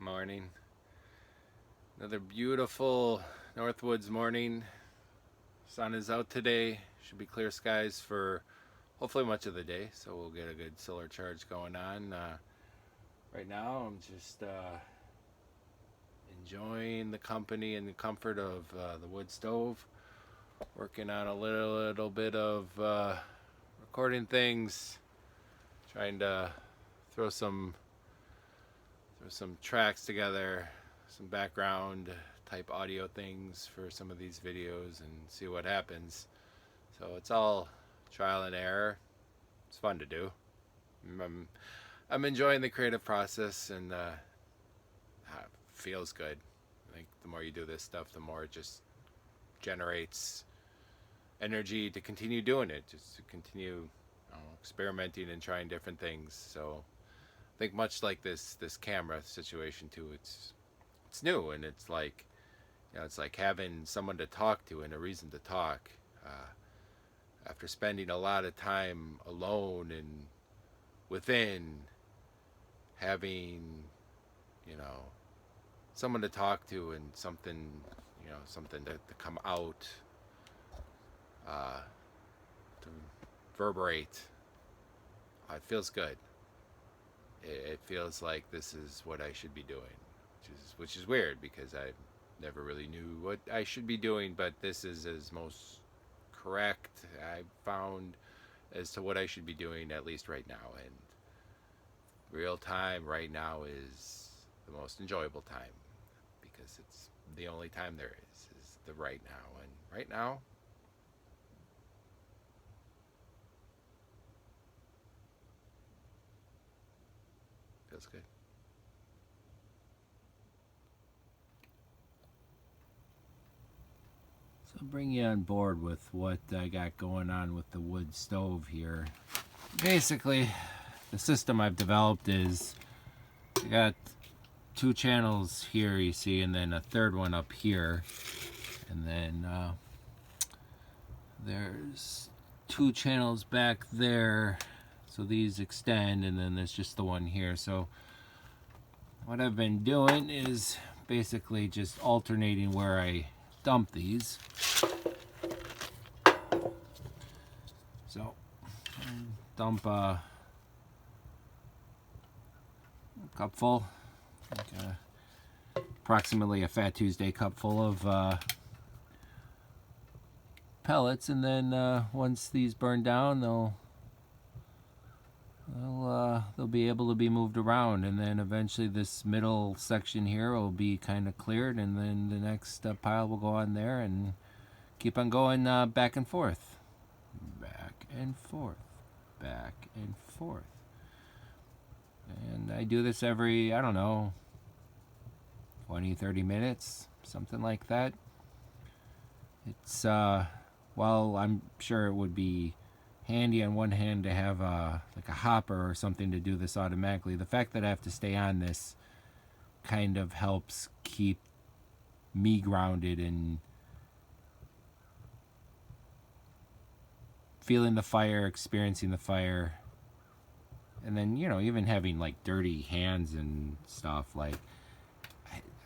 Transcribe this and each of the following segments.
morning. Another beautiful Northwoods morning. Sun is out today. Should be clear skies for hopefully much of the day, so we'll get a good solar charge going on. Right now, I'm just enjoying the company and the comfort of the wood stove. Working on a little bit of recording things, trying to throw some tracks together, some background type audio things for some of these videos and see what happens. So it's all trial and error. It's fun to do. I'm enjoying the creative process, and it feels good. I think the more you do this stuff, the more it just generates energy to continue doing it, just to continue experimenting and trying different things. So I think much like this camera situation too, it's new, and it's like, it's like having someone to talk to and a reason to talk. After spending a lot of time alone and within, having someone to talk to and something to come out, to reverberate. It feels good. It feels like this is what I should be doing, which is weird because I never really knew what I should be doing, but this is as most correct I've found as to what I should be doing, at least right now. And real time right now is the most enjoyable time, because it's the only time there is the right now. And right now, feels good. So I'll bring you on board with what I got going on with the wood stove here. Basically, the system I've developed is I got two channels here, you see, and then a third one up here, and then there's two channels back there, so these extend, and then there's just the one here. So what I've been doing is basically just alternating where I dump these. So dump a cupful, approximately a Fat Tuesday cup full of pellets, and then once these burn down, they'll be able to be moved around, and then eventually this middle section here will be kind of cleared, and then the next pile will go on there, and keep on going back and forth, back and forth, back and forth. And I do this every, I don't know, 20-30 minutes, something like that. It's well, I'm sure it would be handy on one hand to have like a hopper or something to do this automatically. The fact that I have to stay on this kind of helps keep me grounded and feeling the fire, experiencing the fire, and then even having like dirty hands and stuff. Like,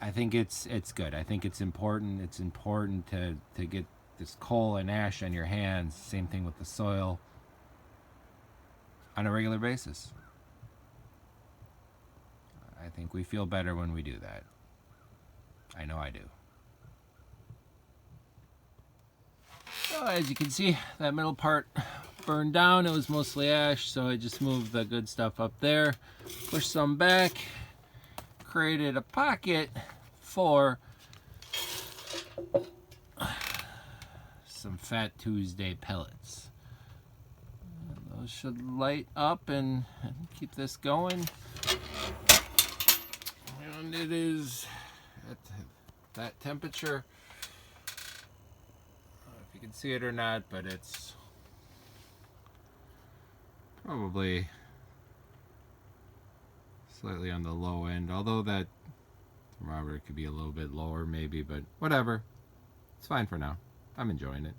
I think it's good. I think it's important. It's important to get this coal and ash on your hands. Same thing with the soil, on a regular basis. I think we feel better when we do that. I know I do. So as you can see, that middle part burned down. It was mostly ash, so I just moved the good stuff up there, pushed some back, created a pocket for some Fat Tuesday pellets. And those should light up and keep this going. And it is at that temperature. I don't know if you can see it or not, but it's probably slightly on the low end, although that thermometer could be a little bit lower maybe, but whatever. It's fine for now. I'm enjoying it.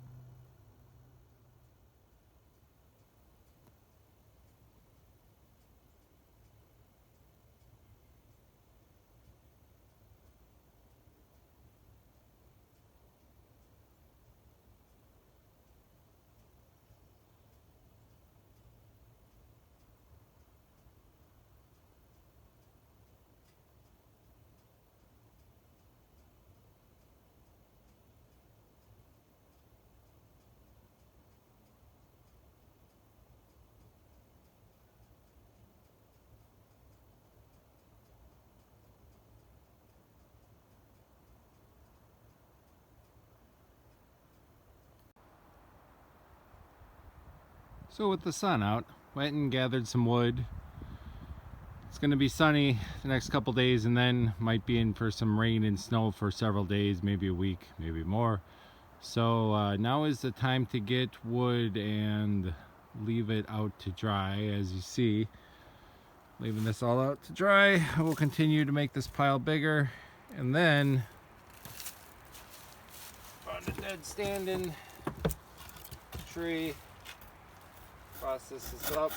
So with the sun out, went and gathered some wood. It's going to be sunny the next couple days, and then might be in for some rain and snow for several days, maybe a week, maybe more. So now is the time to get wood and leave it out to dry. As you see, leaving this all out to dry. I will continue to make this pile bigger, and then found a dead standing tree. Process this up.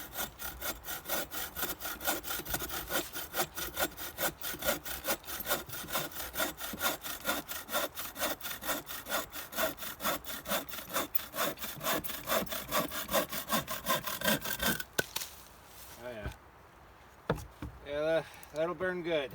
Oh yeah, that'll burn good.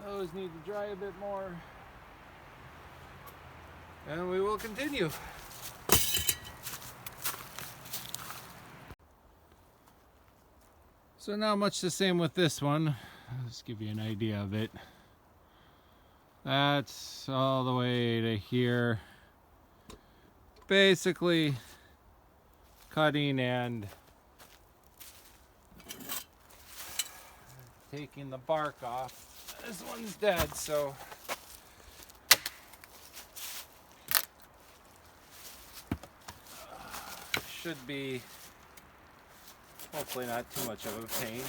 Those need to dry a bit more, and we will continue. So now much the same with this one. I'll just give you an idea of it. That's all the way to here. Basically cutting and taking the bark off. This one's dead, so should be hopefully not too much of a pain.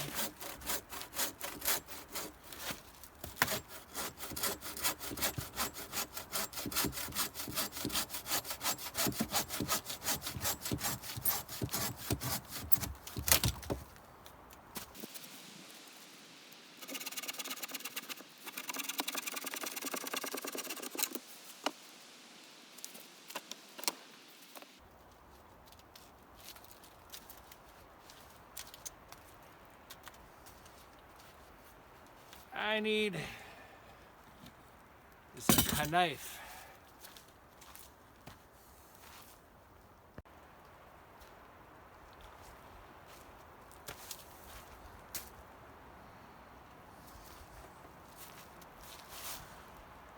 I need a knife.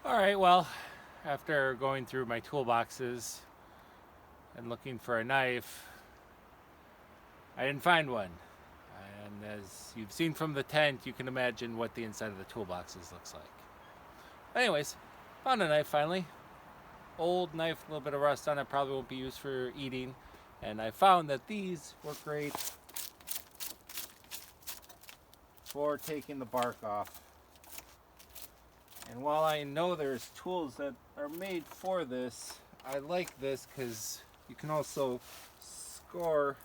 Alright, well, after going through my toolboxes and looking for a knife, I didn't find one. And as you've seen from the tent, you can imagine what the inside of the toolboxes looks like. Anyways, found a knife finally. Old knife, a little bit of rust on it, probably won't be used for eating. And I found that these work great for taking the bark off. And while I know there's tools that are made for this, I like this because you can also score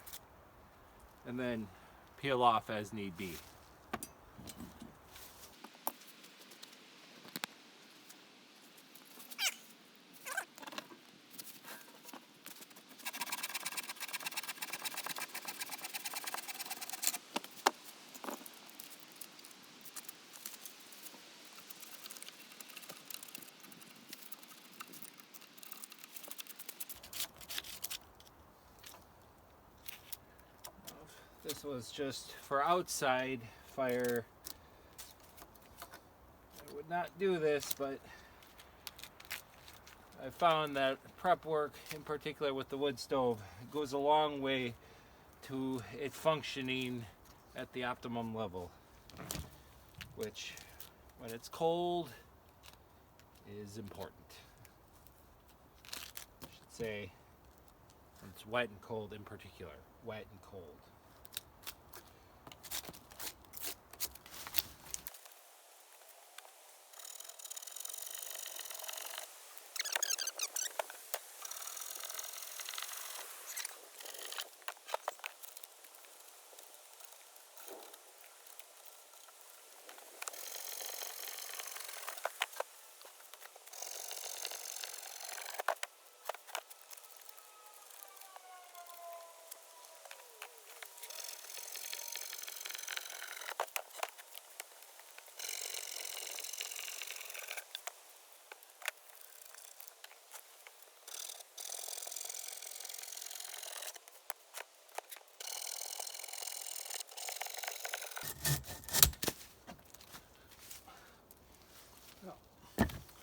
and then peel off as need be. This was just for outside fire. I would not do this, but I found that prep work, in particular with the wood stove, goes a long way to it functioning at the optimum level, which when it's cold is important. I should say It's wet and cold in particular. Wet and cold.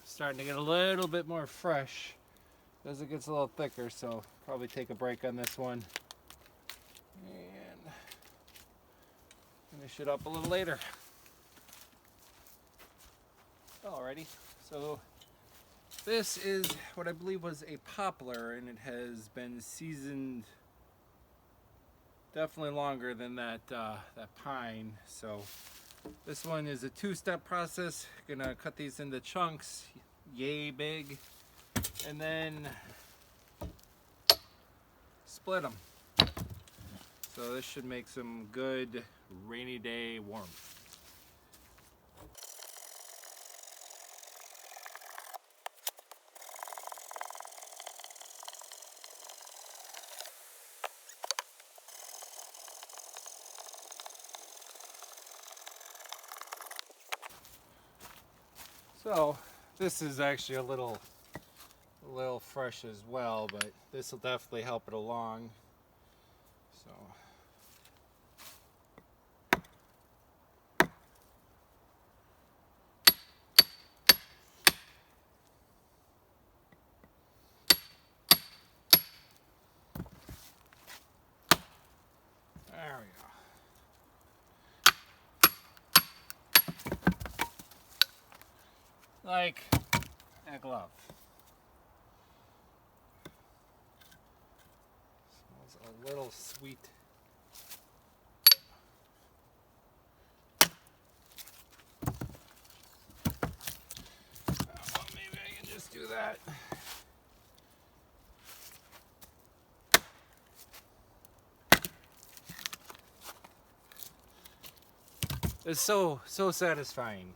Starting to get a little bit more fresh as it gets a little thicker, so probably take a break on this one and finish it up a little later. Alrighty, so this is what I believe was a poplar, and it has been seasoned definitely longer than that pine. So this one is a two-step process. Gonna cut these into chunks, yay big, and then split them. So this should make some good rainy day warmth. So this is actually a little fresh as well, but this will definitely help it along. So there we go. Like a glove. Smells a little sweet. Well, maybe I can just do that. It's so satisfying.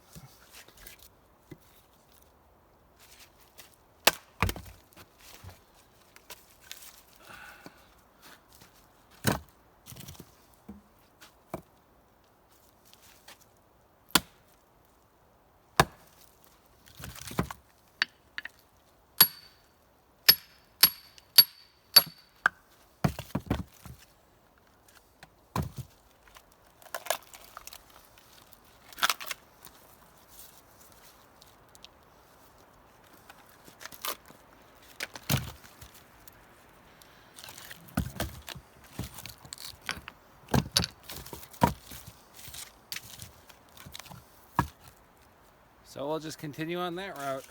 So we'll just continue on that route.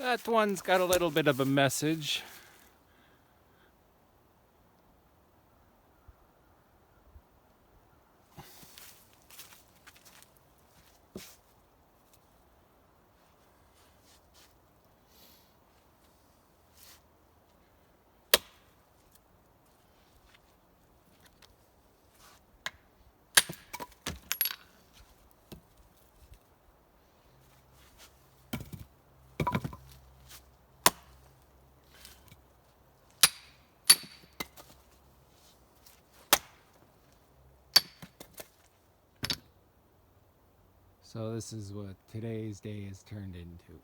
That one's got a little bit of a message. So this is what today's day has turned into.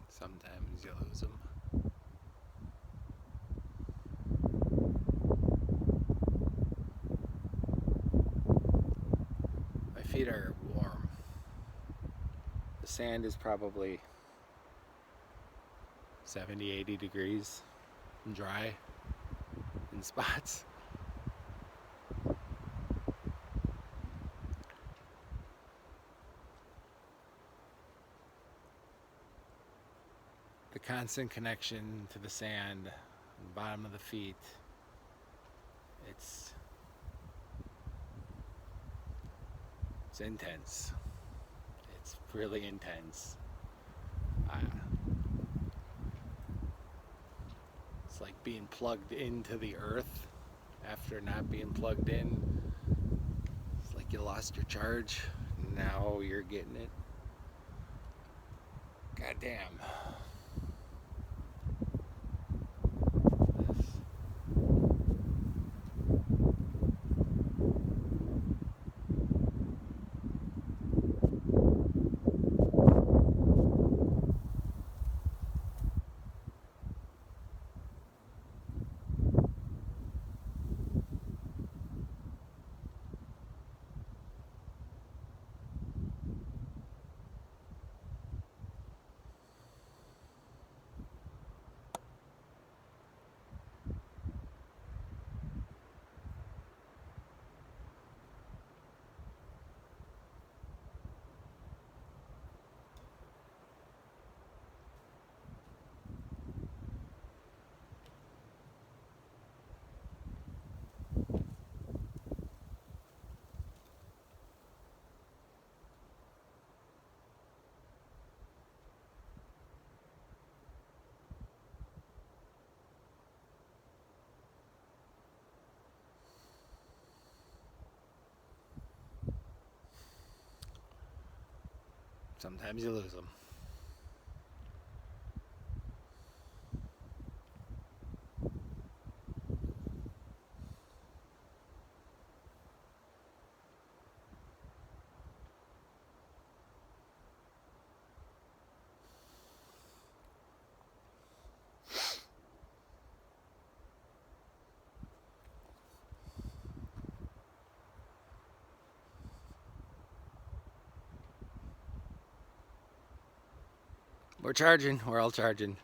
Sometimes you lose them. My feet are warm. The sand is probably 70, 80 degrees and dry in spots. The constant connection to the sand on the bottom of the feet, it's intense. It's really intense. It's like being plugged into the earth after not being plugged in. It's like you lost your charge. Now you're getting it. God damn. Sometimes you lose them. We're charging. We're all charging.